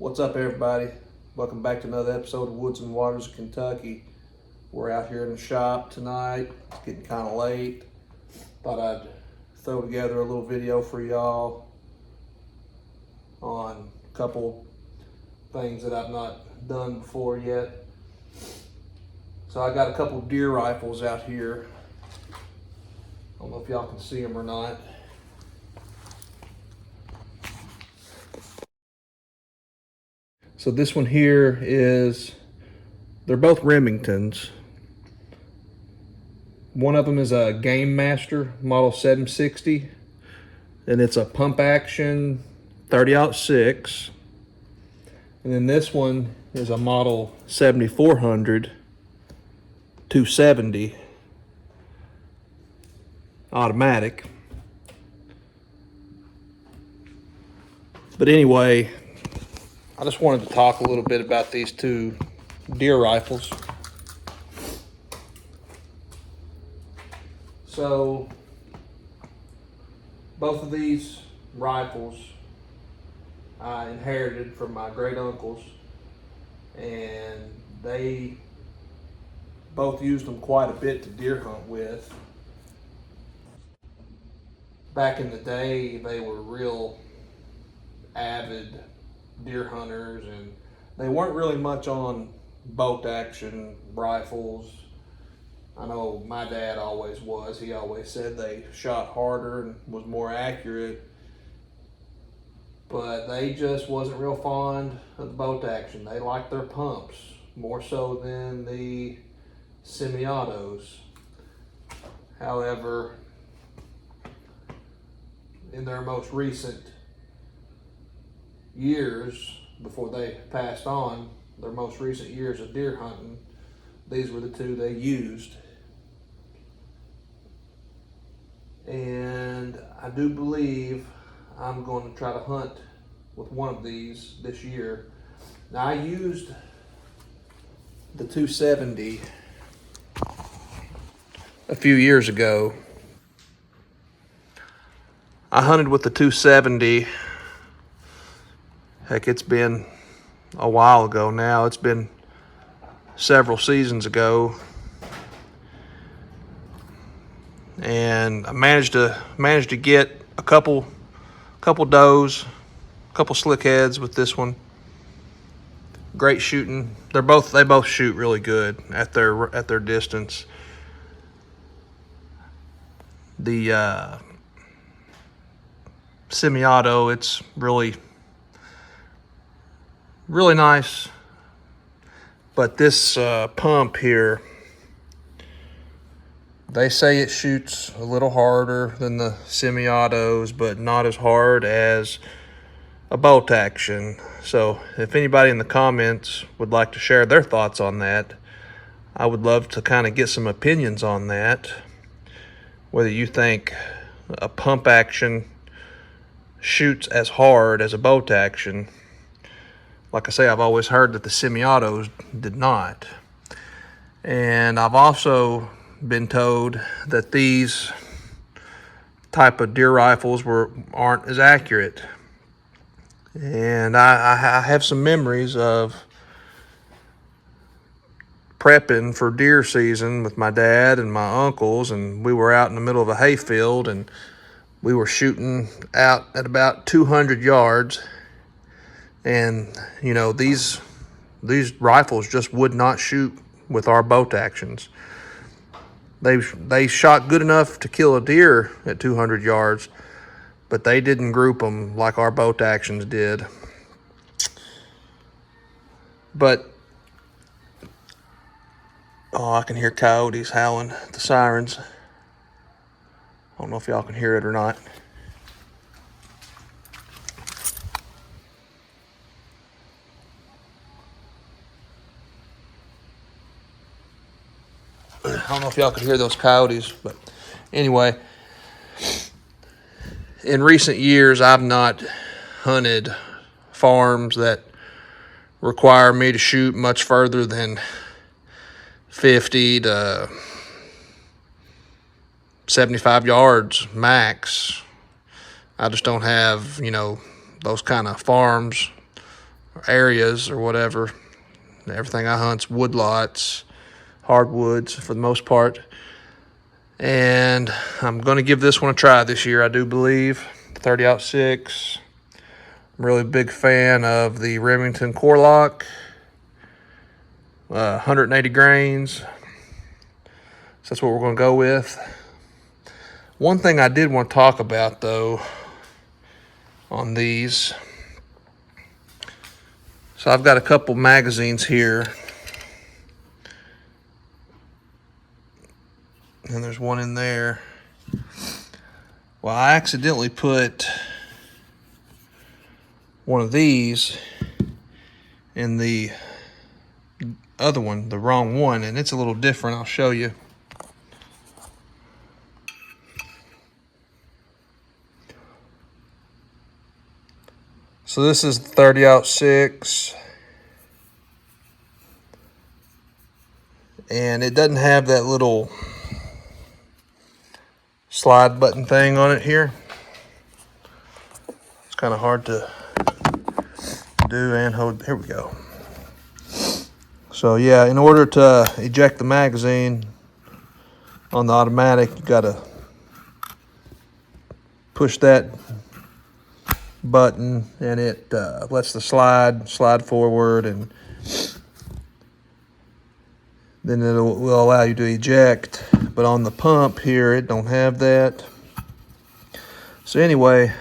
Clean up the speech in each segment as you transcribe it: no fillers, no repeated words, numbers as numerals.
What's up, everybody? Welcome back to another episode of Woods and Waters of Kentucky. We're out here in the shop tonight. It's getting kind of late. Thought I'd throw together a little video for y'all on a couple things that I've not done before yet. So I got a couple deer rifles out here. I don't know if y'all can see them or not. So this one here they're both Remingtons. One of them is a Game Master Model 760, and it's a pump action 30-06. And then this one is a Model 7400 270 automatic. But anyway, I just wanted to talk a little bit about these two deer rifles. So, both of these rifles I inherited from my great uncles, and they both used them quite a bit to deer hunt with. Back in the day, they were real avid deer hunters, and they weren't really much on bolt action rifles. I know my dad always was. He always said they shot harder and was more accurate, but they just wasn't real fond of the bolt action. They liked their pumps more so than the semi-autos. However, in their most recent years, before they passed on, their most recent years of deer hunting, these were the two they used. And I do believe I'm going to try to hunt with one of these this year. Now, I used the 270 a few years ago. I hunted with the 270. Heck, it's been a while ago now. It's been several seasons ago. And I managed to get a couple does, a couple slick heads with this one. Great shooting. They both shoot really good at their distance. The semi-auto, it's really nice, but this pump here, they say it shoots a little harder than the semi-autos, but not as hard as a bolt action. So if anybody in the comments would like to share their thoughts on that, I would love to kind of get some opinions on that. Whether you think a pump action shoots as hard as a bolt action. Like I say, I've always heard that the semi-autos did not. And I've also been told that these type of deer rifles aren't as accurate. And I have some memories of prepping for deer season with my dad and my uncles, and we were out in the middle of a hayfield, and we were shooting out at about 200 yards. And you know, these rifles just would not shoot with our bolt actions. They shot good enough to kill a deer at 200 yards, but they didn't group them like our bolt actions did. But I can hear coyotes howling, the sirens. I don't know if y'all can hear it or not. I don't know if y'all could hear those coyotes, but anyway, in recent years, I've not hunted farms that require me to shoot much further than 50 to 75 yards max. I just don't have, those kind of farms areas or whatever. Everything I hunt's woodlots, hardwoods for the most part. And I'm going to give this one a try this year, I do believe. 30-06. I'm really a big fan of the Remington core lock. 180 grains. So that's what we're going to go with. One thing I did want to talk about, though, on these. So I've got a couple magazines here. And there's one in there. Well, I accidentally put one of these in the other one, the wrong one, and it's a little different. I'll show you. So this is the 30-06. And it doesn't have that little slide button thing on it here. It's kind of hard to do and hold. Here we go. So yeah, in order to eject the magazine on the automatic, you gotta push that button and it lets the slide forward, and then it will allow you to eject. But on the pump here, it don't have that. So anyway,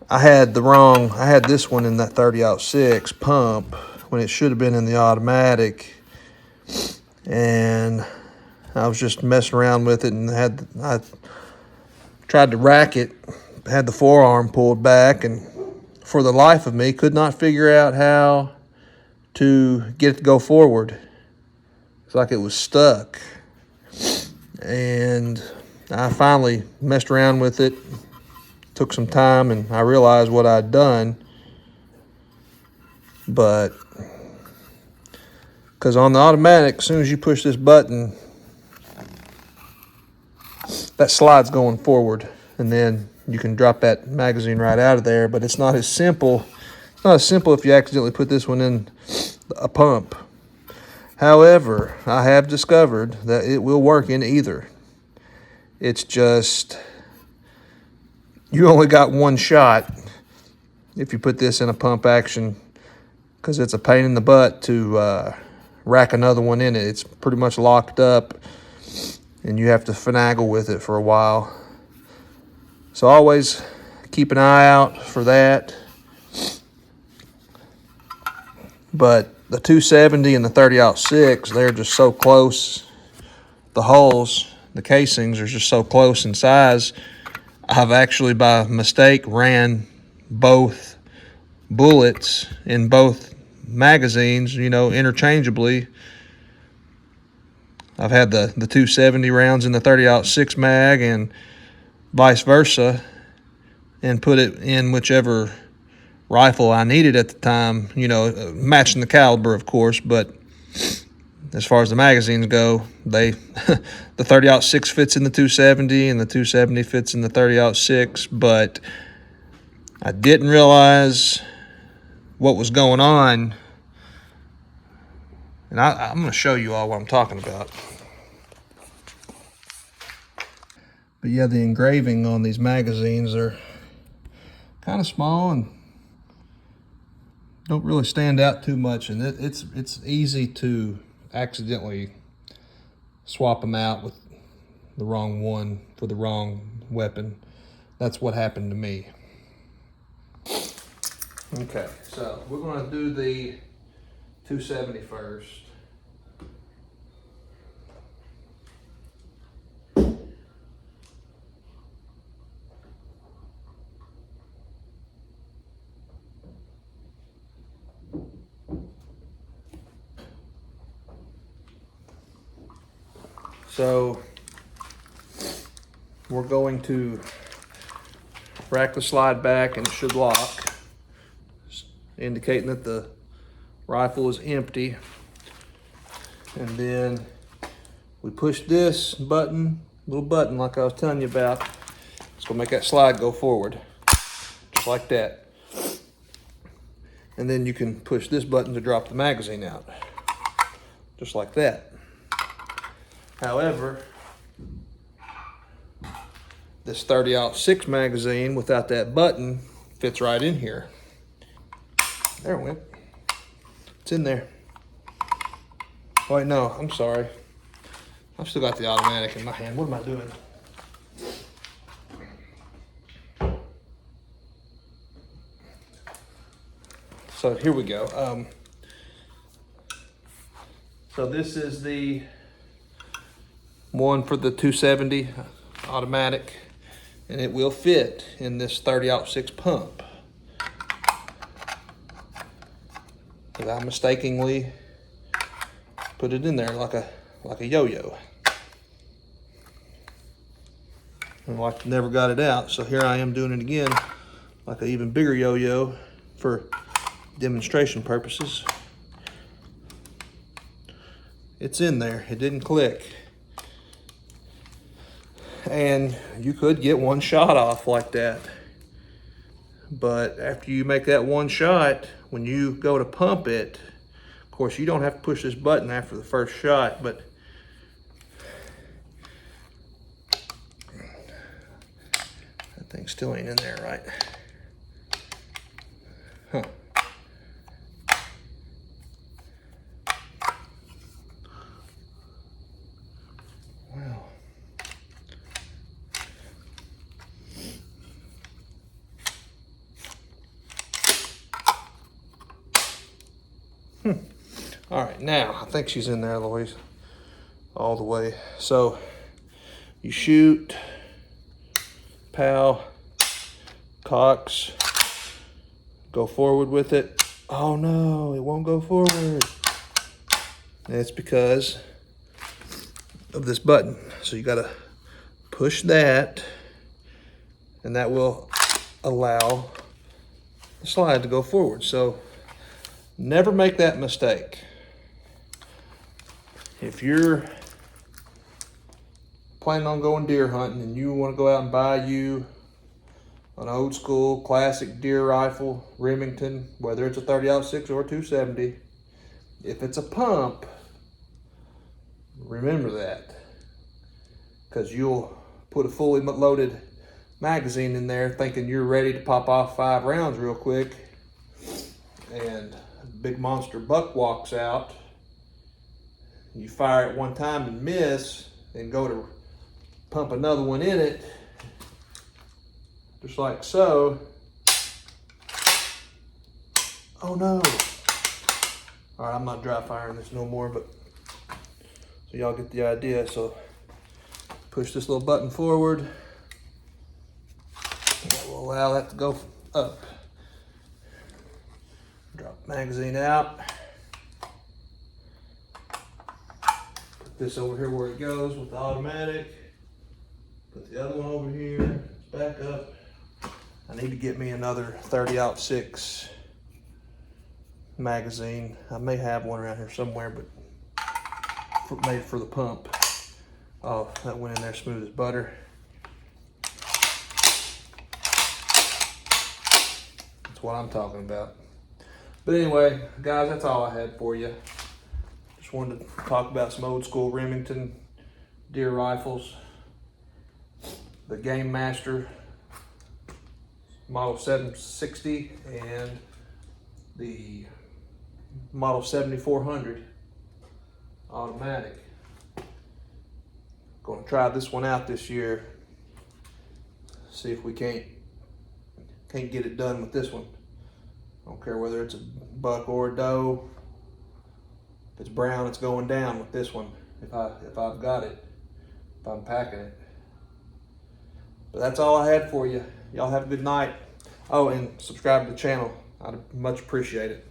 I had this one in that 30-06 pump when it should have been in the automatic, and I was just messing around with it, and I tried to rack it, had the forearm pulled back, and for the life of me could not figure out how to get it to go forward. It's like it was stuck. And I finally messed around with it, took some time, and I realized what I'd done. But because on the automatic, as soon as you push this button, that slide's going forward, and then you can drop that magazine right out of there. But it's not as simple. It's not as simple if you accidentally put this one in a pump. However, I have discovered that it will work in either. It's just you only got one shot if you put this in a pump action, because it's a pain in the butt to rack another one in it. It's pretty much locked up, and you have to finagle with it for a while. So always keep an eye out for that. But the 270 and the 30-06, they're just so close. The holes, the casings are just so close in size. I've actually, by mistake, ran both bullets in both magazines, interchangeably. I've had the 270 rounds in the 30-06 mag and vice versa, and put it in whichever rifle I needed at the time, matching the caliber, of course. But as far as the magazines go, the 30-06 fits in the 270 and the 270 fits in the 30-06. But I didn't realize what was going on, and I'm going to show you all what I'm talking about. But yeah, the engraving on these magazines are kind of small and don't really stand out too much, and it's easy to accidentally swap them out with the wrong one for the wrong weapon. That's what happened to me. Okay, so we're going to do the 270 first. So we're going to rack the slide back, and it should lock, indicating that the rifle is empty. And then we push this button, little button like I was telling you about. It's gonna make that slide go forward, just like that. And then you can push this button to drop the magazine out, just like that. However, this 30-06 magazine without that button fits right in here. There it went. It's in there. Oh wait, no, I'm sorry. I've still got the automatic in my hand. What am I doing? So here we go. So this is the one for the 270 automatic, and it will fit in this 30-06 pump. Because I mistakenly put it in there like a yo-yo. And like never got it out, so here I am doing it again like an even bigger yo-yo for demonstration purposes. It's in there, it didn't click. And you could get one shot off like that. But after you make that one shot, when you go to pump it, of course you don't have to push this button after the first shot, but that thing still ain't in there, right? Huh. Wow. All right, now I think she's in there, Lois, all the way. So you shoot, pow, cocks, go forward with it. Oh no, it won't go forward. And it's because of this button. So you gotta push that, and that will allow the slide to go forward. So never make that mistake. If you're planning on going deer hunting and you want to go out and buy you an old school classic deer rifle, Remington, whether it's a 30-06 or a 270, if it's a pump, remember that, because you'll put a fully loaded magazine in there thinking you're ready to pop off 5 rounds real quick, and a big monster buck walks out. You fire it one time and miss, and go to pump another one in it, just like so. Oh no. All right, I'm not dry firing this no more, but so y'all get the idea. So push this little button forward. That will allow that to go up. Drop the magazine out. Put this over here where it goes with the automatic. Put the other one over here, back up. I need to get me another 30-06 magazine. I may have one around here somewhere, but made for the pump. Oh, that went in there smooth as butter. That's what I'm talking about. But anyway, guys, that's all I had for you. Just wanted to talk about some old school Remington deer rifles. The Game Master Model 760 and the Model 7400 automatic. Going to try this one out this year. See if we can't get it done with this one. I don't care whether it's a buck or a doe. If it's brown, it's going down with this one. If I've got it, if I'm packing it. But that's all I had for you. Y'all have a good night. Oh, and subscribe to the channel. I'd much appreciate it.